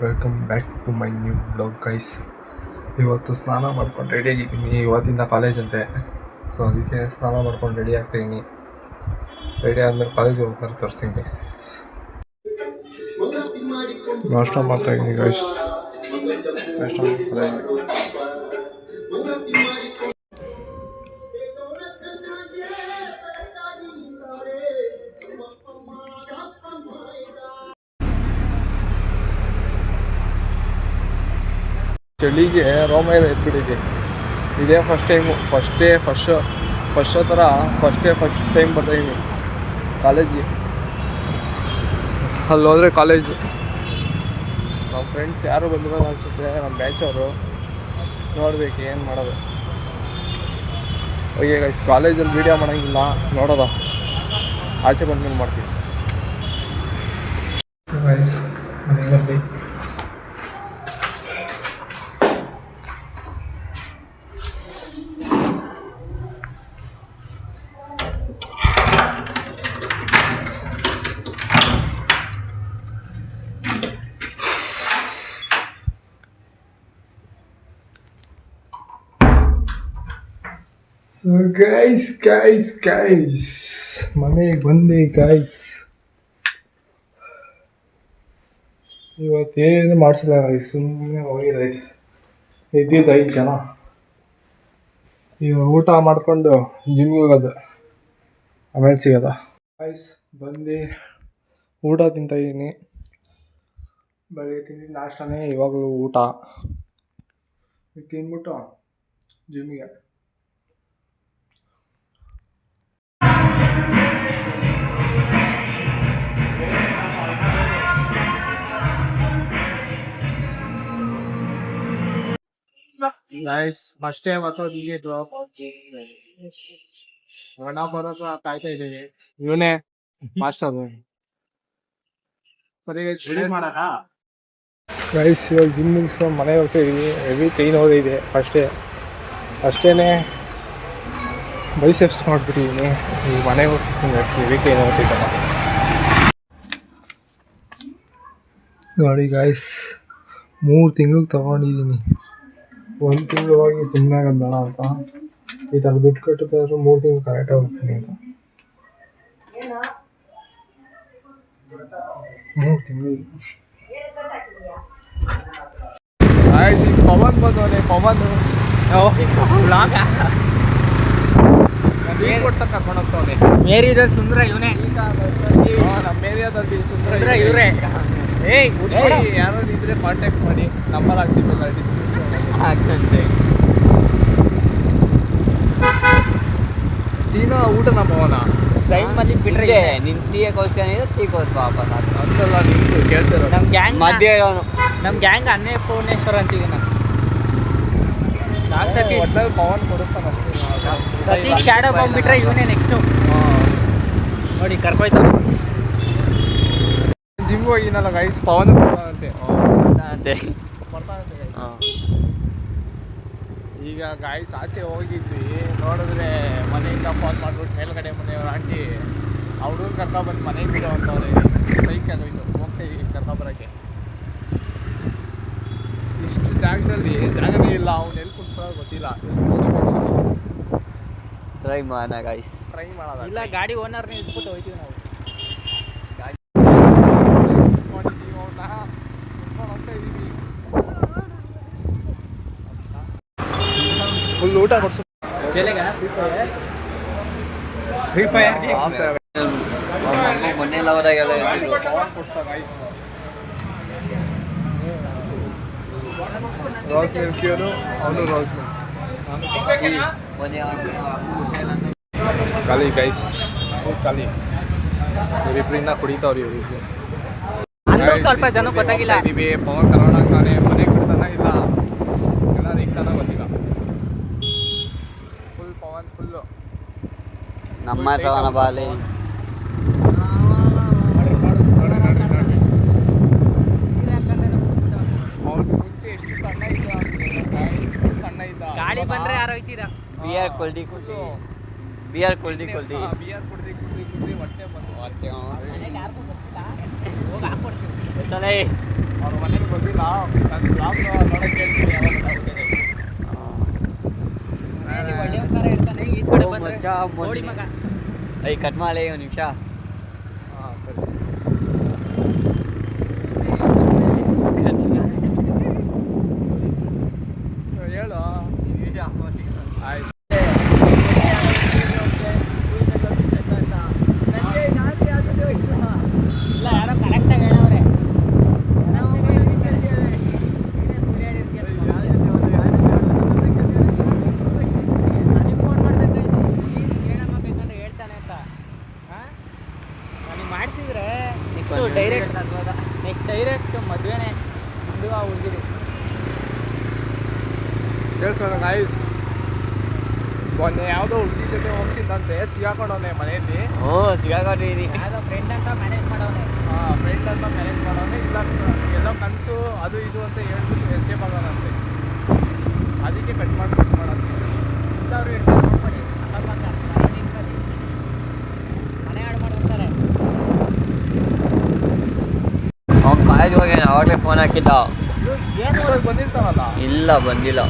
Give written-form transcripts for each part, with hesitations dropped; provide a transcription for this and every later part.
Welcome back to my new blog guys. ಇವತ್ತು ಸ್ನಾನ ಮಾಡ್ಕೊಂಡು ರೆಡಿಯಾಗಿದ್ದೀನಿ. ಇವತ್ತಿಂದ ಕಾಲೇಜ್ ಅಂತೆ, ಸೊ ಅದಕ್ಕೆ ಸ್ನಾನ ಮಾಡ್ಕೊಂಡು ರೆಡಿ ಆಗ್ತಾಯಿದ್ದೀನಿ. ರೆಡಿ ಆದಮೇಲೆ ಕಾಲೇಜಿಗೆ ಹೋಗ್ತಾರೆ, ತೋರಿಸ್ತೀನಿ ಗೈಸ್. ನಾಷ್ಟ ಮಾಡ್ತಾಯಿದ್ದೀನಿ ಗೈಸ್. ನಾಷ್ಟ ಮಾಡ್ತಾಯಿದ್ದೀನಿ. ಚಳಿಗೆ ರೋಮ ಎಲ್ಲ ಎತ್ಬಿಟ್ಟಿದೆ. ಇದೇ ಫಸ್ಟ್ ಟೈಮ್ ಬರ್ತಾಯಿದ್ದೀನಿ ಕಾಲೇಜ್ಗೆ. ಅಲ್ಲಿ ಹೋದರೆ ಕಾಲೇಜು. ನಮ್ಮ ಫ್ರೆಂಡ್ಸ್ ಯಾರು ಬಂದಿರೋದು ಅನಿಸುತ್ತೆ, ನಮ್ಮ ಬ್ಯಾಚ್ ಅವರು. ನೋಡ್ಬೇಕು ಏನು ಮಾಡೋದು. ಓಕೆ ಗೈಸ್, ಕಾಲೇಜಲ್ಲಿ ವೀಡಿಯೋ ಮಾಡೋಂಗಿಲ್ಲ, ನೋಡೋದ ಆಚೆ ಬಂದ್ಮೇಲೆ ಮಾಡ್ತೀವಿ ಗೈಸ್. ಮನೆಗೆ ಬರಲಿ. ಸೊ ಗೈಸ್ ಮನೆಗೆ ಬಂದೆ ಗೈಸ್. ಇವತ್ತೇನು ಮಾಡಿಸಿಲ್ಲ ಗೈಸ್, ಸುಮ್ಮನೆ ಹೋಗಿದ್ದಾಯ್ತು. ಇದ್ದಿದ್ದು 5 ಜನ. ಇವಾಗ ಊಟ ಮಾಡಿಕೊಂಡು ಜಿಮ್ಗೆ ಹೋಗೋದು, ಆಮೇಲೆ ಸಿಗೋದ ಗೈಸ್. ಬಂದು ಊಟ ತಿಂತಾಯಿದ್ದೀನಿ. ಬೆಳಗ್ಗೆ ತಿಂದಿದ್ದು ನಾಷ್ಟನೇ, ಇವಾಗಲೂ ಊಟ. ತಿಂದ್ಬಿಟ್ಟು ಜಿಮ್ಮಿಗೆ. ಗೈಸ್ ಅಷ್ಟೇ ಮತ್ತೊಂದು ಹೀಗೆ ಡ್ರಾಪ್ ಒಣ ಬರೋದು ಕಾಯ್ತಾ ಇದ್ದೀವಿ. ಇವನೇ ಮಾಸ್ಟರ್. ಸರಿ ಗೈಸ್, ಇವಾಗ ಜಿಮ್ ಮುಗಿಸ್ಕೊಂಡು ಮನೆಗೆ ಹೋಗ್ತಾ ಇದೀವಿ. ಹೆವಿ ಪೇಯ್ನ್ ಹೋಗಿದೆ. ಅಷ್ಟೇನೆ ಬೈಸೆಪ್ಸ್ ಮಾಡಿಬಿಟ್ಟಿದ್ದೀನಿ. ಈಗ ಮನೆಗೆ ಹೋಗಿ ಸಿಗ್ತೀನಿ ಗೈಸ್. ಹೆವಿ ಪೇಯ್ನ್ ಹೋಗ್ತಿದ್ದಲ್ಲ ನೋಡಿ ಗೈಸ್. 3 ತಿಂಗ್ಳಿಗೆ ತೊಗೊಂಡಿದ್ದೀನಿ. 1 ತಿಂಗಳು ಹೋಗಿ ಸುಮ್ಮನೆ ಆಗೋದು ಬೇಡ ಅಂತ ಈ ಥರ ದುಡ್ಡು ಕಟ್ಟಿದ್ರೆ 3 ತಿಂಗಳು ಕರೆಕ್ಟಾಗಿ ಹೋಗ್ತೀನಿ ಅಂತ. 3 ತಿಂಗಳು ಆಯ್ತು. ಈಗ ಪವನ್ ಬಂದವನೇ. ಪವನ್ ಕೊಡ್ಸಕ್ಕೆ ಕರ್ಕೊಂಡು ಹೋಗ್ತವನೆ. ಮೇರಿದಲ್ಲಿ ಸುಂದರ ಇವನೇ. ನಮ್ಮ ಏರಿಯಾದಲ್ಲಿ ಸುಂದರ ಇವರೇ. ಯಾರು ಇದ್ರೆ ಕಾಂಟ್ಯಾಕ್ಟ್ ಮಾಡಿ, ನಂಬರ್ ಹಾಕ್ತಿದ್ದಲ್ಲ ಡಿಸ್ಕ್ರಿಪ್ಷನ್ ಆಗ್ತಂತೆ. ಟೀನ ಊಟನ ಪವನ ಸೈನ್ ಮಾಡಿ ಬಿಟ್ರೆ ನಿನ್ ಟೀ ಕೋಲ್ಸ್ ಟೀ ಕೋಲ್ಸ್ ವಾಪಸ್ ಅಂತಲ್ಲ. ನಿಂತು ಕೇಳ್ತಿರೋ ನಮ್ಮ ಗ್ಯಾಂಗ್ ಮಧ್ಯ ನಮ್ಮ ಗ್ಯಾಂಗ್ ಅನ್ನಪೂರ್ಣೇಶ್ವರ ಅಂತೀವಿ ನಾವು. ಒಟ್ಟಲ್ಲಿ ಪವನ್ ಕೊಡಿಸ್ತಾನೆ ಅಷ್ಟೇ. ಸತೀಶ್ ಕ್ಯಾಡೋ ಬಂದ್ಬಿಟ್ರೆ ಇವನೇ ನೆಕ್ಸ್ಟು. ನೋಡಿ ಕರ್ಕೊಯ್ತಾನೆ. ಜಿಮ್ ಹೋಗಿನಲ್ಲ ಗೈಸ್, ಪವನ್ ಬರ್ತಾನಂತೆ. ಬರ್ತಾನಂತೆ ಗೈಸ್. ಈಗ ಗಾಯ್ಸ್ ಆಚೆ ಹೋಗಿದ್ವಿ, ನೋಡಿದ್ರೆ ಮನೆಯಿಂದ ಫೋನ್ ಮಾಡ್ಬಿಟ್ಟು ಮೇಲ್ಗಡೆ ಮನೆಯವ್ರ ಆಂಟಿ ಅವ್ರು ಕರ್ಕೊಬಂದು ಮನೆಗೆ ಬಿಡೋ ಅಂತವ್ರೆ. ಸೈಕಲ್ ಹೋಗ್ತಾ ಇದೀವಿ ಕರ್ಕೊಬರೋಕ್ಕೆ. ಇಷ್ಟು ಜಾಗದಲ್ಲಿ ಜಾಗನೇ ಇಲ್ಲ. ಅವ್ನು ಎಲ್ಲಿ ಕುಡ್ಸ್ಕೊಳ್ಳೋದು ಗೊತ್ತಿಲ್ಲ. ಟ್ರೈ ಮಾಡೋಣ ಗೈಸ್. ಟ್ರೈ ಮಾಡೋದ ಇಲ್ಲ, ಗಾಡಿ ಓನರ್ನ ಇಟ್ಬಿಟ್ಟು ಹೋಗ್ತೀವಿ ನಾವು. ಅವ್ರನ್ನ ಕುಡ್ಸ್ಕೊಂಡು ಹೋಗ್ತಾ ಇದೀವಿ. ಫುಲ್ ಊಟ ಕೊಡ್ಸು. ಫ್ರೀ ಫೈರ್ ಮೊನ್ನೆಲ್ಲ ಹೋದಾಗೆಲ್ಲ ರೋಸ್ ಮಿಲ್ಕ್, ಅವನು ರೋಸ್ ಮಿಲ್ಕ್ ಖಾಲಿ ಗೈಸ್. ಖಾಲಿ ಇವರಿಬ್ಬರಿಂದ ಕುಡಿತಾವ್ರಿ. ಇವರಿಗೆ ಸ್ವಲ್ಪ ಜನ ಗೊತ್ತಾಗಿಲ್ಲ. ಇದೀವಿ. ಪವನ್ ಕರೋಣ ಆಗ್ತಾನೆ, ಮನೆಗೆ ಬಿಡ್ತಾನ ಇಲ್ಲ, ಎಲ್ಲ ಇಕ್ತಾನ ಗೊತ್ತಿಲ್ಲ. ಫುಲ್ ಪವನ್ ಫುಲ್ಲು ನಮ್ಮ ಶ್ರವಣ ಬಾಲಿ. ಅವ್ನಿಗೆ ಮುಂಚೆ ಎಷ್ಟು ಸಣ್ಣ ಇದ್ದ, ಸಣ್ಣ ಇದ್ದ. ಗಾಡಿ ಬಂದ್ರೆ ಯಾರು ಹೋಗ್ತೀರಾ? ಬಿಯರ್ ಕೊಲ್ಡಿ ಬಿಯರ್ ಕುಡ್ದು ಕುಡ್ದು ಹೊಟ್ಟೆ ಬಂದು ಹೋಗಿ ಹಾಕ್ಕೊಡ್ತೀವಿ. ಅವ್ರ ಮನೆಗೆ ಬಂದಿಲ್ಲ, ನಾನು ಬ್ಲಾಗ್ ನೋಡಕ್ಕೆ ಹೇಳ್ತೀನಿ ಯಾವಾಗ ಗೊತ್ತಾಗುತ್ತೆ. ಒಳ್ಳೆ ಒಂಥರ ಇರ್ತಾನೆ, ಈಚ್ ಕಡೆ ಓ ಬಂದ್ರೆ ಮಚ್ಚಾ, ನೋಡಿ ಮಗ. ಐ ಕಟ್ ಮಾಡಲೇ ಒಂದು ನಿಮಿಷ. ಹಾಂ ಸರಿ. ಹೇಳು ಆಯ್ತು. ಇಲ್ಲ ಯಾರೋ ಕರೆಕ್ಟಾಗಿ ಹೇಳವ್ರೆ. ನನಗೆ ಫೋನ್ ಮಾಡ್ಬೇಕಾಯ್ತು, ಪ್ಲೀಸ್ ಹೇಳಮ್ಮ ಬೇಕಂದ್ರೆ ಹೇಳ್ತಾನೆ ಅಂತ. ನನಗೆ ಮಾಡಿಸಿದ್ರೆ ನೆಕ್ಸ್ಟ್ ಡೈರೆಕ್ಟ್ ಮದುವೆನೇ ಇದು ಆ ಹುಡುಗಿರು. ಕೇಳಿಸ್ಕೊಳ್ಳೋ ಗಾಯ್ಸ್, ಮೊನ್ನೆ ಯಾವುದೋ ಹುಡುಗಿ ಜೊತೆ ಹೋಗ್ತಿದ್ದಂತೆ, ಸಿಗಾಕೊಂಡವನೆ ಮನೆಯಲ್ಲಿ. ಓ ಸಿಗಾಕೊಂಡಿದ್ದೀನಿ. ಯಾವುದೋ ಫ್ರೆಂಡ್ ಅಂತ ಮ್ಯಾನೇಜ್ ಮಾಡವನೆ. ಹಾಂ, ಫ್ರೆಂಡ್ ಅಂತ ಮ್ಯಾನೇಜ್ ಮಾಡೋನೆ. ಇಲ್ಲ ಎಲ್ಲೋ ಕನಸು ಅದು ಇದು ಅಂತ ಹೇಳ್ಬಿಟ್ಟು ಎಸ್ಕೇಪ್ ಆಗೋಣಂತೆ. ಅದಕ್ಕೆ ಕಟ್ ಮಾಡೋದು. ಇಂಥವ್ರು ಇರ್ತಾರೆ ನೋಡಿ, ಮನೆ ಹಾಳು ಮಾಡ್ತಾರೆ. ಅವ್ನು ಕಾಲೇಜ್ ಹೋಗಿ ಅವಾಗಲೇ ಫೋನ್ ಹಾಕಿದ್ದ. ಏನು ಅಷ್ಟೊಂದು ಬಂದಿರ್ತಾವಲ್ಲ. ಇಲ್ಲ ಬಂದಿಲ್ಲ.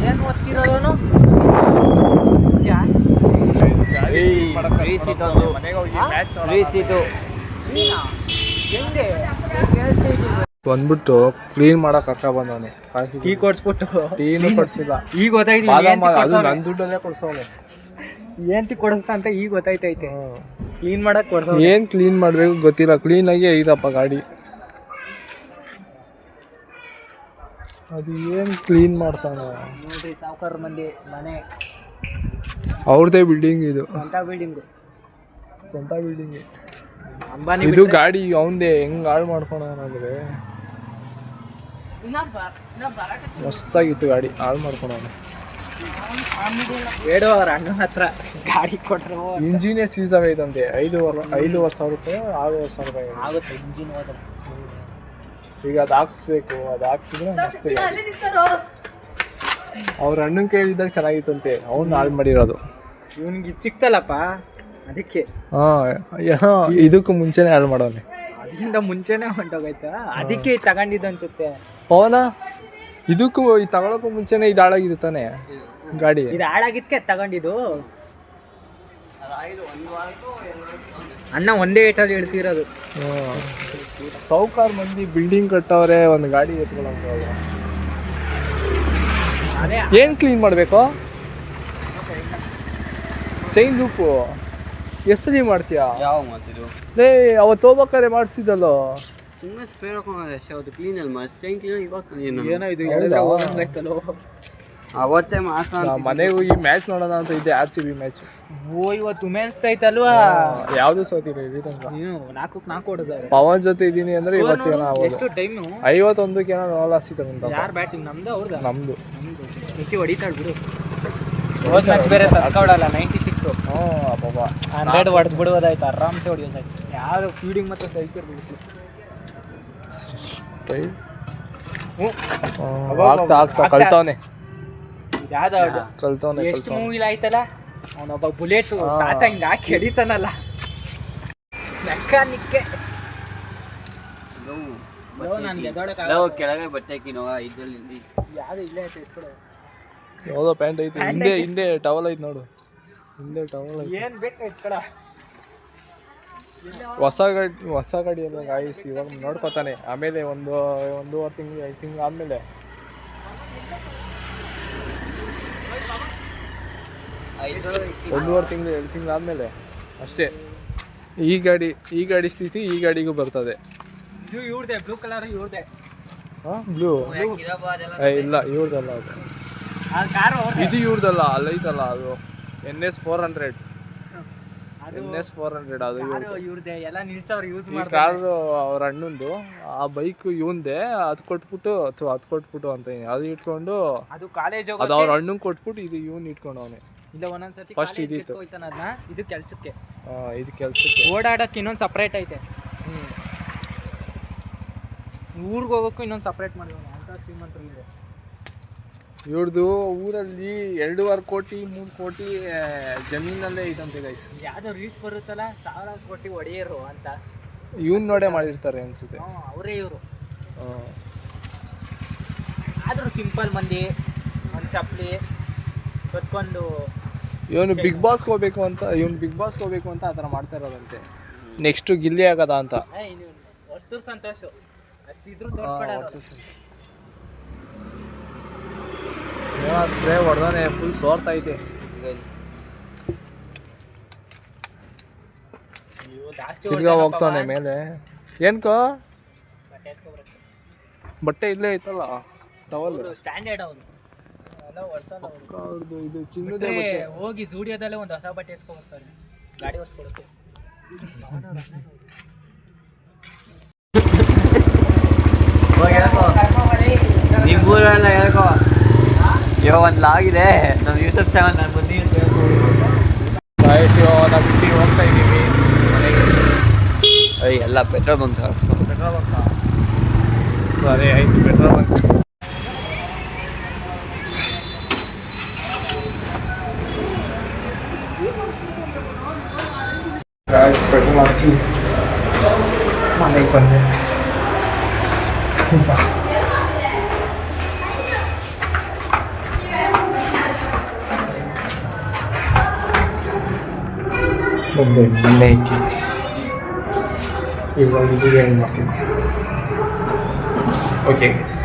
ಏನು ಓದ್ತಿರೋನು? ಫ್ರೀ ಸೀಟ್ ಒಂದು. ಮನೆಗೆ ಹೋಗಿ ಮ್ಯಾಚ್ ಫ್ರೀ ಸೀಟು. ಹೆಂಗೆ ಬಂದ್ಬಿಟ್ಟು ಕ್ಲೀನ್ ಮಾಡಕ್ ಅಕ್ಕ ಬಂದವನೆ. ಟೀ ಕೊಡ್ಸ್ಬಿಟ್ಟು ಟೀನು ಕೊಡ್ಸಿಲ್ಲ. ಈಗ ಗೊತ್ತಾಯ್ತು ಅದು ನನ್ನ ದುಡ್ಡಲ್ಲೇ ಕೊಡ್ಸವನೆ. ಏಂತಿ ಕೊಡಿಸ್ತಾ ಅಂತ ಈಗ ಗೊತ್ತಾಯ್ತೈತೆ. ಕ್ಲೀನ್ ಮಾಡಕ್ ಕೊಡ್ಸೋ. ಏನ್ ಕ್ಲೀನ್ ಮಾಡ್ಬೇಕು ಗೊತ್ತಿಲ್ಲ, ಕ್ಲೀನಾಗಿ ಐದಪ್ಪ ಗಾಡಿ. ಅದು ಏನು ಕ್ಲೀನ್ ಮಾಡ್ತಾನೆ ನೋಡ್ರಿ, ಸಾವುಕಾರ ಮಂದಿ ಮನೆ, ಅವ್ರದೇ ಬಿಲ್ಡಿಂಗ್ ಇದು, ಸ್ವಂತ ಬಿಲ್ಡಿಂಗು, ಸ್ವಂತ ಬಿಲ್ಡಿಂಗ್. ಅಂಬಾನಿ ಇದು ಗಾಡಿ ಅವಂದೇ. ಹೆಂಗ್ ಹಾಳು ಮಾಡ್ಕೊಂಡವನಂದ್ರೆ ಮಸ್ತಾಗಿತ್ತು ಗಾಡಿ, ಹಾಳು ಮಾಡ್ಕೊಂಡವನು. ಬೇಡ ಅವ್ರ ಅಣ್ಣನ ಹತ್ರ ಗಾಡಿ ಕೊಟ್ರು. ಇಂಜಿನೇ ಸೀಸ್ ಆಗೈತಂತೆ. 5,500 ರೂಪಾಯಿ 6,000 ರೂಪಾಯಿ ಆಗುತ್ತೆ ಇಂಜಿನ್ ಹೋದ್ರೆ. ಈಗ ಅದು ಹಾಕ್ಸ್ಬೇಕು, ಅದು ಹಾಕ್ಸಿದ್ರೆ ಮಸ್ತ್. ಅವ್ರ ಅಣ್ಣನ ಕೈಲಿದ್ದಾಗ ಚೆನ್ನಾಗಿತ್ತಂತೆ, ಅವ್ನು ಹಾಳು ಮಾಡಿರೋದು. ಇವನಿಗೆ ಇದು ಸಿಕ್ತಲ್ಲಪ್ಪ ಅದಕ್ಕೆ. ಇದಕ್ಕೂ ಮುಂಚೆನೆ ಹಾಳು ಮಾಡೋನೆ. ಅದಕ್ಕಿಂತ ಮುಂಚೆನೆ ಹೊಂಟೋಗೈತಾ, ಅದಕ್ಕೆ ತಗೊಂಡಿದ್ದು ಅನ್ಸುತ್ತೆ. ಪವನ ಇದಕ್ಕೂ ತಗೊಳಕ್ಕೂ ಮುಂಚೆನೆ ಇದು ಹಾಳಾಗಿರ್ತಾನೆ ಗಾಡಿ. ಇದು ಹಾಳಾಗಿದ್ಕೆ ತಗೊಂಡಿದ್ದು. ಅಣ್ಣ ಒಂದೇ ಏಟಲ್ಲಿ ಇಳಿಸಿರೋದು. ಸೌಕಾರ್ ಮಂದಿ ಬಿಲ್ಡಿಂಗ್ ಕಟ್ಟವ್ರೆ, ಒಂದು ಗಾಡಿ ಎತ್ಕೊಳ್ಳೋದು. ಅದೇ ಏನು ಕ್ಲೀನ್ ಮಾಡಬೇಕು? ಚೈನ್ ಲೂಪು ಎಷ್ಟಲ್ಲಿ ಮಾಡ್ತೀಯಾ? ಯಾವ ಮಾಡಿಸಿದ್ರು? ಲೇ ಅವತ್ತು ಹೋಗ್ಬೇಕಾರೆ ಮಾಡಿಸಿದಲ್ಲೋ. ಸುಮ್ಮನೆ ಸ್ಪೇರ್ ಹಾಕೊಂಡು ಅಷ್ಟೇ. ಅವತ್ತು ಕ್ಲೀನಲ್ಲಿ ಮಾಡಿಸಿ ಚೈನ್ ಕ್ಲೀನ್ ಇವಾಗ ಏನೋ ಇದು ಹೇಳಿದ್ರೆ ಹೋಗಂಗಾಯ್ತಲ್ಲೋ. ಅವತ್ತೇ ಮಾತ್ರ ಮನೆಗೆ ಹೋಗಿ ಮ್ಯಾಚ್ ನೋಡೋಣ ಅಂತ ಇದ್ದೆ, RCB ಮ್ಯಾಚ್. ಓ ಇವತ್ತು ವುಮೆನ್ಸ್ ಐತಲ್ವಾ? ಯಾವ್ದು ಸೋತಿರ ಇಲ್ಲಿ ತನಕ. ನೀವು 4-4 ಹೊಡೆದಾರೆ. ಪವನ್ ಜೊತೆ ಇದೀನಿ ಅಂದ್ರೆ ಇವತ್ತೇನೋ ಎಷ್ಟು ಟೈಮು? 51ಕ್ಕೆ ಏನೋ ನೋಲಾಸಿ ತಗೊಂಡ. ಯಾರು ಬ್ಯಾಟಿಂಗ್? ನಮ್ದು ಅವ್ರದ್ದು? ನಮ್ದು. ನಿಕ್ಕಿ ಹೊಡಿತಾಳು ಬಿಡು. ಹೋದ್ ಮ್ಯಾಚ್ ಬೇರೆ ತಡ್ಕೊಡಲ್ಲ 96. ಅಬ್ಬಬ್ಬ 100 ಹೊಡೆದು ಬಿಡುವುದಾಯ್ತು, ಆರಾಮ್ಸೆ ಹೊಡಿಯೋದಾಯ್ತು. ಯಾರು ಫೀಲ್ಡಿಂಗ್ ಮತ್ತು ಸೈಕಲ್ ಬಿಡ್ತು. ಆಗ್ತಾ ಕಳ್ತವನೆ. ಯಾವ್ದು ಕಳ್ತವನೆ. ಎಷ್ಟು ಮೂವಿಲ್ ಆಯ್ತಲ್ಲ, ಅವನೊಬ್ಬ ಬುಲೆಟ್ ತಾತ ಹಿಂಗ ಹಾಕಿ ಎಡಿತಾನಲ್ಲ, ಮೆಕ್ಯಾನಿಕ್ಕೆ. ಕೆಳಗೆ ಬಟ್ಟೆ ಹಾಕಿ ನೋಡ ಇದ್ರಲ್ಲಿ. ಯಾವ್ದು ಇಲ್ಲೇ ಐತೆ ಎತ್ಕೊಡು. ಯಾವುದೋ ಪ್ಯಾಂಟ್ ಐತಿ, ಹಿಂದೆ ಟವಲ್ ಐತಿ ನೋಡು, ಹಿಂದೆ ಟವಲ್ ಐತಿ. ಏನ್ ಬೇಕು ಎತ್ಕೊಡ. ಹೊಸ ಗಾಡಿ ಎಲ್ಲ ಗಾಯಿಸಿ ಇವಾಗ ನೋಡ್ಕೊತಾನೆ. ಆಮೇಲೆ ಒಂದೂವರೆ ತಿಂಗಳು 5 ತಿಂಗಳು ಆದಮೇಲೆ 1.5 ತಿಂಗಳು 2 ತಿಂಗಳು ಆದಮೇಲೆ ಅಷ್ಟೇ ಈ ಗಾಡಿ ಸ್ಥಿತಿ ಈ ಗಾಡಿಗೂ ಬರ್ತದೆ. ಇದು ಇವ್ರದೇ, ಬ್ಲೂ ಕಲರ್ ಇವ್ರದೇ. ಹಾಂ ಬ್ಲೂ ಇಲ್ಲ, ಇವ್ರದಲ್ಲ ಅದು. ಕಾರು ಇದು ಇವ್ರದಲ್ಲ, ಅಲ್ಲೈತಲ್ಲ ಅದು NS 400. NS 400 ಅದು ಇವ್ರದೇ. ಎಲ್ಲ ನಿಲ್ಸವ್ರು ಯೂಸ್ ಈ ಕಾರು ಅವ್ರ ಅಣ್ಣಂದು. ಆ ಬೈಕ್ ಇವಂದೆ. ಅದು ಕೊಟ್ಬಿಟ್ಟು ಅಂತ ಅದು ಇಟ್ಕೊಂಡು ಅದು ಕಾಲೇಜ್ ಅದು ಅವ್ರ ಅಣ್ಣಂಗೆ ಕೊಟ್ಬಿಟ್ಟು ಇದು ಇವನ್ ಇಟ್ಕೊಂಡು ಅವನೇ. ಇಲ್ಲ ಒಂದೊಂದ್ಸತಿ ಫಸ್ಟ್ ಇದಿತ್ತು, ಅದನ್ನ ಇದು ಕೆಲ್ಸಕ್ಕೆ. ಇದು ಕೆಲ್ಸಕ್ಕೆ. ಓಡಾಡಕ್ಕೆ ಇನ್ನೊಂದು ಸಪ್ರೇಟ್ ಐತೆ. ಊರಿಗೆ ಹೋಗೋಕ್ಕೂ ಇನ್ನೊಂದು ಸಪ್ರೇಟ್ ಮಾಡಿರೋಣ ಅಂತ ಶ್ರೀಮಂತರು ಇದೆ. ಇವ್ರದ್ದು ಊರಲ್ಲಿ 2.5 ಕೋಟಿ 3 ಕೋಟಿ ಜಮೀನಲ್ಲೇ ಇದಂತೆ ಗೈಸ್. ಯಾವ್ದೋ ರೀಚ್ ಬರುತ್ತಲ್ಲ 1000 ಕೋಟಿ ಒಡೆಯರು ಅಂತ, ಇವನ್ ನೋಡೇ ಮಾಡಿರ್ತಾರೆ ಅನ್ಸುತ್ತೆ. ಅವರೇ ಇವರು. ಆದರೂ ಸಿಂಪಲ್ ಮಂದಿ ಒಂದು ಚಪ್ಪಲಿ ಕಟ್ಕೊಂಡು ಇವನು ಬಿಗ್ ಬಾಸ್ಗೆ ಹೋಗ್ಬೇಕು ಅಂತ ಆ ಥರ ಮಾಡ್ತಾ ಇರೋದಂತೆ. ನೆಕ್ಸ್ಟು ಗಿಲ್ಲಿ ಆಗದ ಅಂತ. ಅಷ್ಟು ಸಂತೋಷ ಅಷ್ಟಿದ್ರು ತೋರಿಸ್ಬೇಡ. Spray ಹೊಡೆದಾನೆ, full ಸೋರ್ತೈತೆ. ಜಾಸ್ತಿ ತಿರ್ಗಾ ಹೋಗ್ತಾನೆ ಮೇಲೆ. ಏನ್ಕೋ ಬಟ್ಟೆ ಇಲ್ಲೇ ಐತಲ್ಲ ಟವಲ್ ಸ್ಟ್ಯಾಂಡರ್ಡ್ ಅವನು ಅವ್ರದ್ದು ಇದು ಚಿನ್ನದ ಹೋಗಿ ಜೂಡಿಯೋದಲ್ಲೇ ಒಂದು ಹೊಸ ಬಟ್ಟೆ ಎತ್ಕೊಂಡ್ಬರ್ತಾರೆ, ಗಾಡಿ ಹೊರ್ಸ್ಕೊಡುತ್ತೆ. ನಿಮ್ಮೂರೆಲ್ಲ ಹೇಳ್ಕೋ. ಇವಾಗ ಒಂದು ಆಗಿದೆ ನಮ್ಮ ಯೂಟ್ಯೂಬ್ ಚಾನಲ್ ನಾನು ಬಂದು ಬಿಟ್ಟು ಹೋಗ್ತಾ ಇದ್ದೀವಿ ಮನೆಗೆ. ಎಲ್ಲ ಪೆಟ್ರೋಲ್ ಬಂಕ್ ಪೆಟ್ರೋಲ್ ಬಂಕ. ಸರಿ ಆಯ್ತು, ಪೆಟ್ರೋಲ್ ಬಂಕ್. ಪೆಟ್ರೋಲ್ ಹಾಕ್ಸಿ ಮನೆಗೆ ಬಂದೆ. ಬಂದೆ ಮನೆ ಇಕ್ಕಿ ಇವಾಗ ಇದು ಏನು ಮಾಡ್ತೀನಿ. Okay guys.